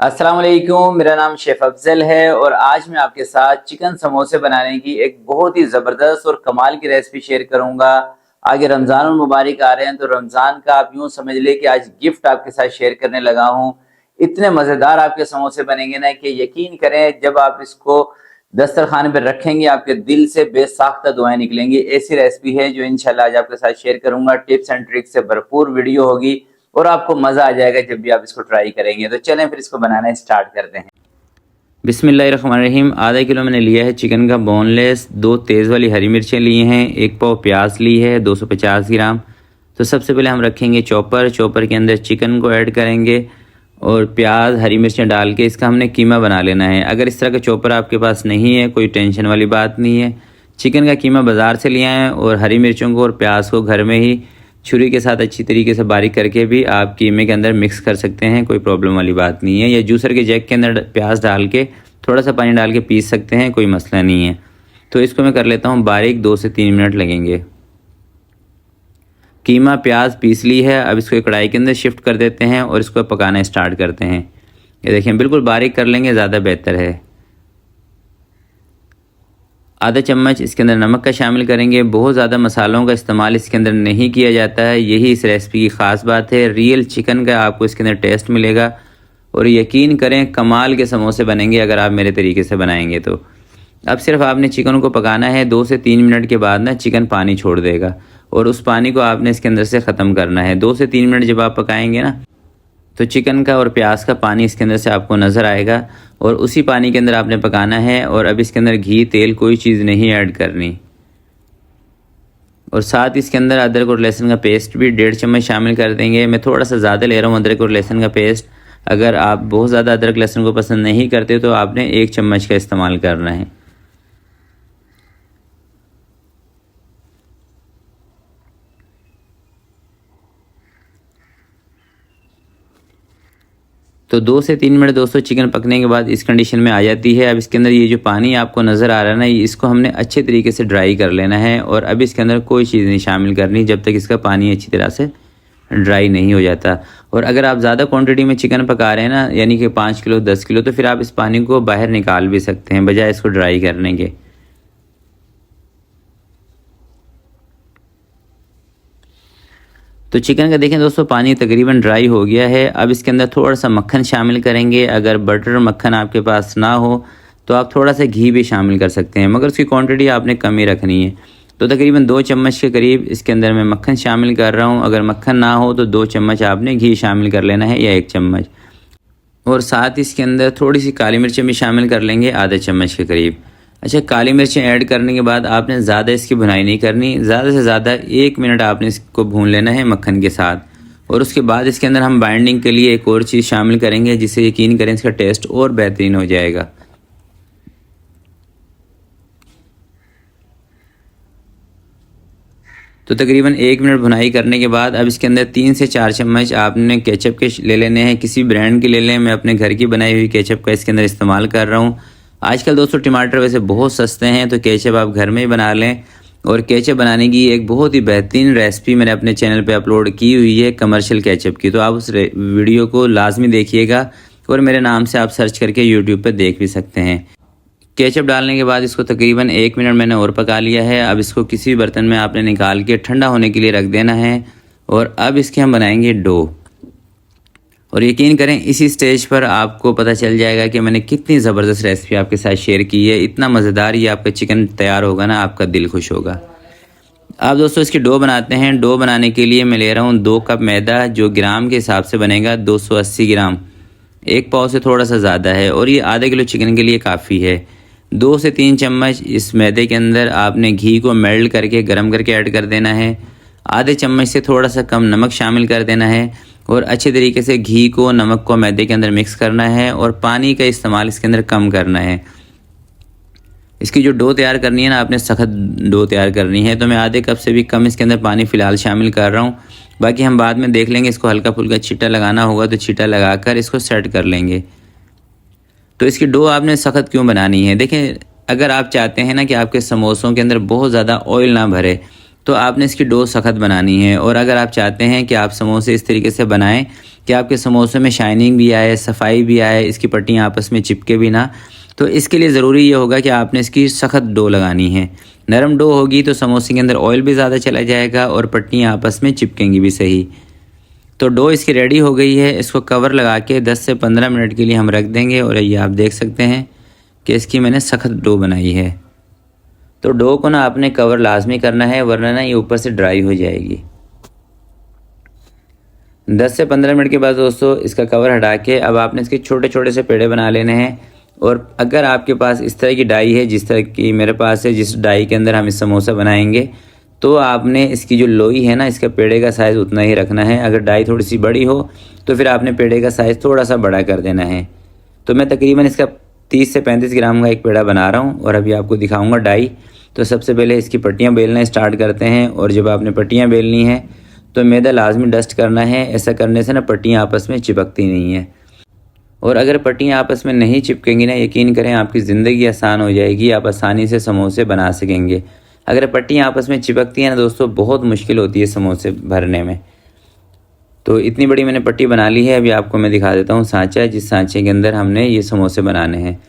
अस्सलाम वालेकुम, मेरा नाम शेफ अफजल है और आज मैं आपके साथ चिकन समोसे बनाने की एक बहुत ही ज़बरदस्त और कमाल की रेसिपी शेयर करूंगा। आगे रमज़ान और मुबारक आ रहे हैं तो रमज़ान का आप यूं समझ ले कि आज गिफ्ट आपके साथ शेयर करने लगा हूं। इतने मज़ेदार आपके समोसे बनेंगे ना कि यकीन करें जब आप इसको दस्तरखान पर रखेंगे आपके दिल से बेसाख्ता दुआएं निकलेंगी। ऐसी रेसिपी है जो इंशाल्लाह आज आपके साथ शेयर करूंगा। टिप्स एंड ट्रिक्स से भरपूर वीडियो होगी और आपको मज़ा आ जाएगा जब भी आप इसको ट्राई करेंगे। तो चलें फिर इसको बनाना स्टार्ट करते हैं। बिस्मिल्लाहिर्रहमानिर्रहीम। आधा किलो मैंने लिया है चिकन का बोनलेस, 2 तेज़ वाली हरी मिर्चें ली हैं, 1 पाव प्याज ली है 250 ग्राम। तो सबसे पहले हम रखेंगे चॉपर के अंदर चिकन को ऐड करेंगे और प्याज हरी मिर्चें डाल के इसका हमने कीमा बना लेना है। अगर इस तरह का चॉपर आपके पास नहीं है कोई टेंशन वाली बात नहीं है। चिकन का कीमा बाज़ार से ले आएँ और हरी मिर्चों को और प्याज को घर में ही छुरी के साथ अच्छी तरीके से बारीक करके भी आप कीमे के अंदर मिक्स कर सकते हैं, कोई प्रॉब्लम वाली बात नहीं है। या जूसर के जैक के अंदर प्याज डाल के थोड़ा सा पानी डाल के पीस सकते हैं, कोई मसला नहीं है। तो इसको मैं कर लेता हूँ बारीक, 2 से 3 मिनट लगेंगे। कीमा प्याज पीस ली है, अब इसको एक कढ़ाई के अंदर शिफ्ट कर देते हैं और इसको पकाना स्टार्ट करते हैं। ये देखें बिल्कुल बारीक कर लेंगे, ज़्यादा बेहतर है। आधा चम्मच इसके अंदर नमक का शामिल करेंगे। बहुत ज़्यादा मसालों का इस्तेमाल इसके अंदर नहीं किया जाता है, यही इस रेसिपी की ख़ास बात है। रियल चिकन का आपको इसके अंदर टेस्ट मिलेगा और यकीन करें कमाल के समोसे बनेंगे अगर आप मेरे तरीके से बनाएंगे तो। अब सिर्फ आपने चिकन को पकाना है। 2 से 3 मिनट के बाद ना चिकन पानी छोड़ देगा और उस पानी को आपने इसके अंदर से ख़त्म करना है। 2 से 3 मिनट जब आप पकाएंगे ना तो चिकन का और प्याज का पानी इसके अंदर से आपको नज़र आएगा और उसी पानी के अंदर आपने पकाना है। और अब इसके अंदर घी तेल कोई चीज़ नहीं ऐड करनी। और साथ इसके अंदर अदरक और लहसुन का पेस्ट भी 1.5 चम्मच शामिल कर देंगे। मैं थोड़ा सा ज़्यादा ले रहा हूँ अदरक और लहसुन का पेस्ट। अगर आप बहुत ज़्यादा अदरक लहसुन को पसंद नहीं करते तो आपने 1 चम्मच का इस्तेमाल करना है। तो 2 से 3 मिनट दोस्तों चिकन पकने के बाद इस कंडीशन में आ जाती है। अब इसके अंदर ये जो पानी आपको नज़र आ रहा है ना, इसको हमने अच्छे तरीके से ड्राई कर लेना है। और अब इसके अंदर कोई चीज़ नहीं शामिल करनी जब तक इसका पानी अच्छी तरह से ड्राई नहीं हो जाता। और अगर आप ज़्यादा क्वांटिटी में चिकन पका रहे हैं ना, यानी कि 5 किलो 10 किलो, तो फिर आप इस पानी को बाहर निकाल भी सकते हैं बजाय इसको ड्राई करने के। तो चिकन का देखें दोस्तों पानी तकरीबन ड्राई हो गया है। अब इसके अंदर थोड़ा सा मक्खन शामिल करेंगे। अगर बटर मक्खन आपके पास ना हो तो आप थोड़ा सा घी भी शामिल कर सकते हैं, मगर उसकी क्वांटिटी आपने कम ही रखनी है। तो तकरीबन 2 चम्मच के करीब इसके अंदर मैं मक्खन शामिल कर रहा हूँ। अगर मक्खन ना हो तो 2 चम्मच आपने घी शामिल कर लेना है या 1 चम्मच। और साथ इसके अंदर थोड़ी सी काली मिर्चें भी शामिल कर लेंगे, आधा चम्मच के करीब। अच्छा, काली मिर्चें ऐड करने के बाद आपने ज़्यादा इसकी भुनाई नहीं करनी, ज़्यादा से ज़्यादा 1 मिनट आपने इसको भून लेना है मक्खन के साथ। और उसके बाद इसके अंदर हम बाइंडिंग के लिए एक और चीज़ शामिल करेंगे जिससे यकीन करें इसका टेस्ट और बेहतरीन हो जाएगा। तो तकरीबन 1 मिनट भुनाई करने के बाद अब इसके अंदर 3 से 4 चम्मच आपने केचप के ले लेने हैं, किसी ब्रांड के ले लें। मैं अपने घर की बनाई हुई केचप का इसके अंदर इस्तेमाल कर रहा हूँ। आजकल दोस्तों टमाटर वैसे बहुत सस्ते हैं तो केचप आप घर में ही बना लें। और केचप बनाने की एक बहुत ही बेहतरीन रेसिपी मैंने अपने चैनल पे अपलोड की हुई है कमर्शियल केचप की, तो आप उस वीडियो को लाजमी देखिएगा और मेरे नाम से आप सर्च करके यूट्यूब पर देख भी सकते हैं। केचप डालने के बाद इसको तकरीबन 1 मिनट मैंने और पका लिया है। अब इसको किसी बर्तन में आपने निकाल के ठंडा होने के लिए रख देना है। और अब इसके हम बनाएंगे डो। और यकीन करें इसी स्टेज पर आपको पता चल जाएगा कि मैंने कितनी ज़बरदस्त रेसिपी आपके साथ शेयर की है। इतना मज़ेदार ये आपका चिकन तैयार होगा ना, आपका दिल खुश होगा। अब दोस्तों इसकी डो बनाते हैं। डो बनाने के लिए मैं ले रहा हूँ 2 कप मैदा, जो ग्राम के हिसाब से बनेगा 280 ग्राम। 1 पाव से थोड़ा सा ज़्यादा है और ये आधा किलो चिकन के लिए काफ़ी है। 2 से 3 चम्मच इस मैदे के अंदर आपने घी को मेल्ट करके गर्म करके ऐड कर देना है। आधे चम्मच से थोड़ा सा कम नमक शामिल कर देना है और अच्छे तरीके से घी को नमक को मैदे के अंदर मिक्स करना है और पानी का इस्तेमाल इसके अंदर कम करना है। इसकी जो डो तैयार करनी है ना, आपने सख्त डो तैयार करनी है। तो मैं आधे कप से भी कम इसके अंदर पानी फ़िलहाल शामिल कर रहा हूँ, बाकी हम बाद में देख लेंगे। इसको हल्का फुल्का छींटा लगाना होगा तो छींटा लगाकर इसको सेट कर लेंगे। तो इसकी डो आपने सख्त क्यों बनानी है? देखें, अगर आप चाहते हैं ना कि आपके समोसों के अंदर बहुत ज़्यादा ऑयल ना भरे तो आपने इसकी डो सख्त बनानी है। और अगर आप चाहते हैं कि आप समोसे इस तरीके से बनाएं कि आपके समोसे में शाइनिंग भी आए, सफाई भी आए, इसकी पट्टियाँ आपस में चिपके भी ना। तो इसके लिए ज़रूरी ये होगा कि आपने इसकी सख्त डो लगानी है। नरम डो होगी तो समोसे के अंदर ऑयल भी ज़्यादा चला जाएगा और पट्टियाँ आपस में चिपकेंगी भी सही। तो डो इसकी रेडी हो गई है। इसको कवर लगा के 10 से 15 मिनट के लिए हम रख देंगे। और ये आप देख सकते हैं कि इसकी मैंने सख्त डो बनाई है। तो डो को ना आपने कवर लाजमी करना है, वरना ना ये ऊपर से ड्राई हो जाएगी। 10 से 15 मिनट के बाद दोस्तों इसका कवर हटा के अब आपने इसके छोटे छोटे से पेड़े बना लेने हैं। और अगर आपके पास इस तरह की डाई है, जिस तरह की मेरे पास है, जिस डाई के अंदर हम इस समोसा बनाएंगे, तो आपने इसकी जो लोई है ना, इसका पेड़े का साइज़ उतना ही रखना है। अगर डाई थोड़ी सी बड़ी हो तो फिर आपने पेड़े का साइज़ थोड़ा सा बड़ा कर देना है। तो मैं तकरीबन इसका 30 से 35 ग्राम का एक पेड़ा बना रहा हूँ और अभी आपको दिखाऊँगा डाई। तो सबसे पहले इसकी पट्टियाँ बेलना स्टार्ट करते हैं। और जब आपने पट्टियाँ बेलनी है तो मैदा लाजमी डस्ट करना है। ऐसा करने से ना पट्टियाँ आपस में चिपकती नहीं है। और अगर पट्टियाँ आपस में नहीं चिपकेंगी ना, यकीन करें आपकी ज़िंदगी आसान हो जाएगी, आप आसानी से समोसे बना सकेंगे। अगर पट्टियाँ आपस में चिपकती हैं ना दोस्तों, बहुत मुश्किल होती है समोसे भरने में। तो इतनी बड़ी मैंने पट्टी बना ली है। अभी आपको मैं दिखा देता हूँ सांचा, जिस सांचे के अंदर हमने ये समोसे बनाने हैं।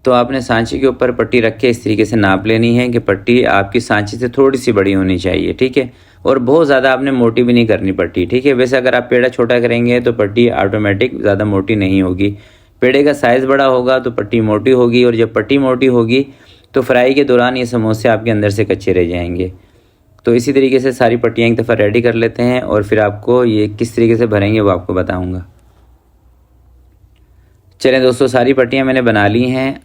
तो आपने सांचे के ऊपर पट्टी रख के इस तरीके से नाप लेनी है कि पट्टी आपकी सांचे से थोड़ी सी बड़ी होनी चाहिए, ठीक है। और बहुत ज़्यादा आपने मोटी भी नहीं करनी पट्टी, ठीक है। वैसे अगर आप पेड़ा छोटा करेंगे तो पट्टी ऑटोमेटिक ज़्यादा मोटी नहीं होगी। पेड़े का साइज़ बड़ा होगा तो पट्टी मोटी होगी। और जब पट्टी मोटी होगी तो फ्राई के दौरान ये समोसे आपके अंदर से कच्चे रह जाएंगे। तो इसी तरीके से सारी पट्टियाँ एक दफ़ा रेडी कर लेते हैं और फिर आपको ये किस तरीके से भरेंगे वो आपको बताऊँगा। चलें दोस्तों, सारी पट्टियाँ मैंने बना ली हैं।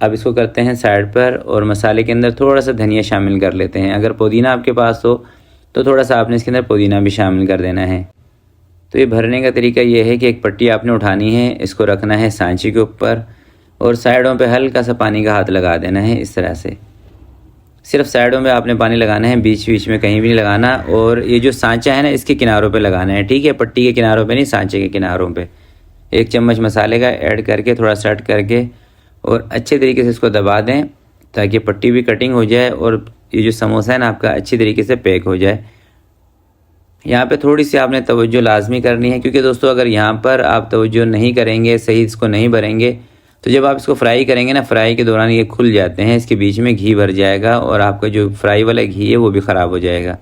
अब इसको करते हैं साइड पर और मसाले के अंदर थोड़ा सा धनिया शामिल कर लेते हैं। अगर पुदीना आपके पास हो तो थोड़ा सा आपने इसके अंदर पुदीना भी शामिल कर देना है। तो ये भरने का तरीका ये है कि एक पट्टी आपने उठानी है, इसको रखना है सांचे के ऊपर और साइडों पे हल्का सा पानी का हाथ लगा देना है इस तरह से। सिर्फ साइडों में आपने पानी लगाना है, बीच बीच में कहीं भी नहीं लगाना। और ये जो सांचा है ना, इसके किनारों पे लगाना है, ठीक है। पट्टी के किनारों पे नहीं, सांचे के किनारों पे। 1 चम्मच मसाले का ऐड करके थोड़ा सेट करके और अच्छे तरीके से इसको दबा दें ताकि पट्टी भी कटिंग हो जाए और ये जो समोसा है ना आपका अच्छी तरीके से पैक हो जाए। यहाँ पे थोड़ी सी आपने तवज्जो लाजमी करनी है, क्योंकि दोस्तों अगर यहाँ पर आप तवज्जो नहीं करेंगे, सही इसको नहीं भरेंगे, तो जब आप इसको फ्राई करेंगे ना, फ्राई के दौरान ये खुल जाते हैं, इसके बीच में घी भर जाएगा और आपका जो फ्राई वाला घी है वो भी ख़राब हो जाएगा।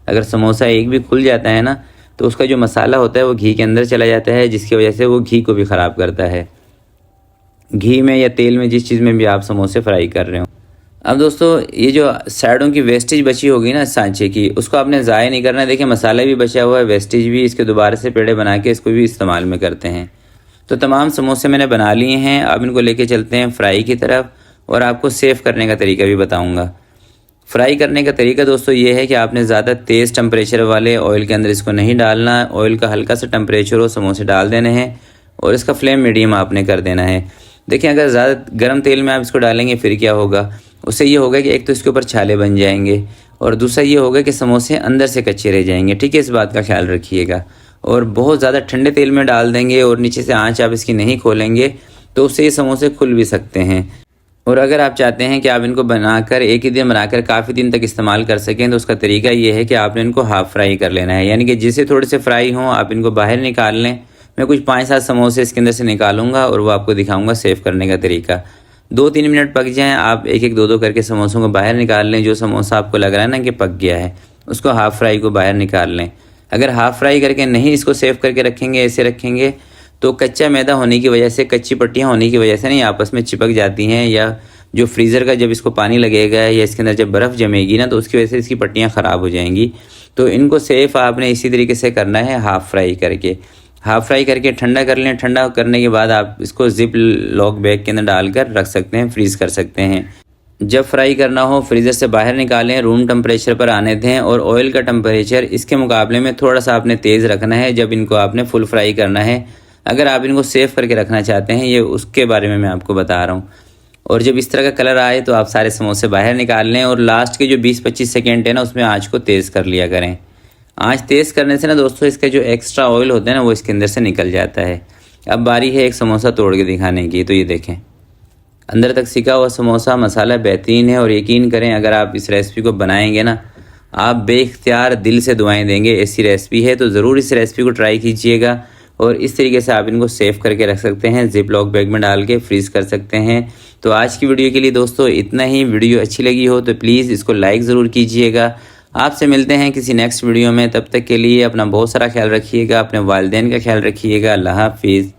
अगर समोसा एक भी खुल जाता है ना तो उसका जो मसाला होता है वो घी के अंदर चला जाता है, जिसकी वजह से वो घी को भी ख़राब करता है। घी में या तेल में, जिस चीज़ में भी आप समोसे फ्राई कर रहे हो। अब दोस्तों ये जो साइडों की वेस्टेज बची होगी ना सांचे की, उसको आपने ज़ाया नहीं करना है। देखिए मसाला भी बचा हुआ है, वेस्टेज भी, इसके दोबारा से पेड़े बना के इसको भी इस्तेमाल में करते हैं। तो तमाम समोसे मैंने बना लिए हैं। अब इनको लेके चलते हैं फ्राई की तरफ और आपको सेव करने का तरीका भी बताऊँगा। फ्राई करने का तरीका दोस्तों ये है कि आपने ज़्यादा तेज़ टेम्परेचर वाले ऑयल के अंदर इसको नहीं डालना। ऑयल का हल्का सा टेम्परेचर हो, समोसे डाल देने हैं और इसका फ्लेम मीडियम आपने कर देना है। देखिए अगर ज़्यादा गर्म तेल में आप इसको डालेंगे फिर क्या होगा, उससे ये होगा कि एक तो इसके ऊपर छाले बन जाएंगे और दूसरा ये होगा कि समोसे अंदर से कच्चे रह जाएंगे, ठीक है। इस बात का ख्याल रखिएगा। और बहुत ज़्यादा ठंडे तेल में डाल देंगे और नीचे से आंच आप इसकी नहीं खोलेंगे तो उससे ये समोसे खुल भी सकते हैं। और अगर आप चाहते हैं कि आप इनको बनाकर एक ही दिन बनाकर काफ़ी दिन तक इस्तेमाल कर सकें तो उसका तरीका ये है कि आपने इनको हाफ़ फ्राई कर लेना है, यानी कि जिससे थोड़े से फ्राई हों आप इनको बाहर निकाल लें। मैं कुछ 5-7 समोसे इसके अंदर से निकालूंगा और वो आपको दिखाऊंगा सेव करने का तरीका। 2-3 मिनट पक जाएं, आप एक एक 2-2 करके समोसों को बाहर निकाल लें। जो समोसा आपको लग रहा है ना कि पक गया है, उसको हाफ़ फ्राई को बाहर निकाल लें। अगर हाफ़ फ्राई करके नहीं इसको सेव करके रखेंगे, ऐसे रखेंगे, तो कच्चा मैदा होने की वजह से, कच्ची पट्टियाँ होने की वजह से नहीं आपस में चिपक जाती हैं, या जो फ्रीज़र का जब इसको पानी लगेगा या इसके अंदर जब बर्फ़ जमेगी ना तो उसकी वजह से इसकी पट्टियाँ ख़राब हो जाएंगी। तो इनको सेव आपने इसी तरीके से करना है, हाफ़ फ्राई करके। हाफ़ फ्राई करके ठंडा कर लें। ठंडा करने के बाद आप इसको ज़िप लॉक बैग के अंदर डालकर रख सकते हैं, फ्रीज़ कर सकते हैं। जब फ्राई करना हो फ्रीज़र से बाहर निकालें, रूम टेम्परेचर पर आने दें और ऑयल का टेम्परेचर इसके मुकाबले में थोड़ा सा आपने तेज़ रखना है जब इनको आपने फुल फ्राई करना है। अगर आप इनको सेव करके रखना चाहते हैं, ये उसके बारे में मैं आपको बता रहा हूँ। और जब इस तरह का कलर आए तो आप सारे समोसे बाहर निकाल लें और लास्ट के जो 20-25 सेकेंड है ना उसमें आँच को तेज़ कर लिया करें। आँच तेज़ करने से ना दोस्तों इसका जो एक्स्ट्रा ऑयल होता है ना वो इसके अंदर से निकल जाता है। अब बारी है एक समोसा तोड़ के दिखाने की। तो ये देखें, अंदर तक सिका हुआ समोसा, मसाला बेहतरीन है। और यकीन करें अगर आप इस रेसिपी को बनाएंगे ना, आप बेख्तियार दिल से दुआएं देंगे। ऐसी रेसिपी है तो ज़रूर इस रेसिपी को ट्राई कीजिएगा और इस तरीके से आप इनको सेव करके रख सकते हैं, जिप लॉक बैग में डाल के फ्रीज कर सकते हैं। तो आज की वीडियो के लिए दोस्तों इतना ही। वीडियो अच्छी लगी हो तो प्लीज़ इसको लाइक ज़रूर कीजिएगा। आपसे मिलते हैं किसी नेक्स्ट वीडियो में, तब तक के लिए अपना बहुत सारा ख्याल रखिएगा, अपने वालिदैन का ख्याल रखिएगा। अल्लाह हाफिज़।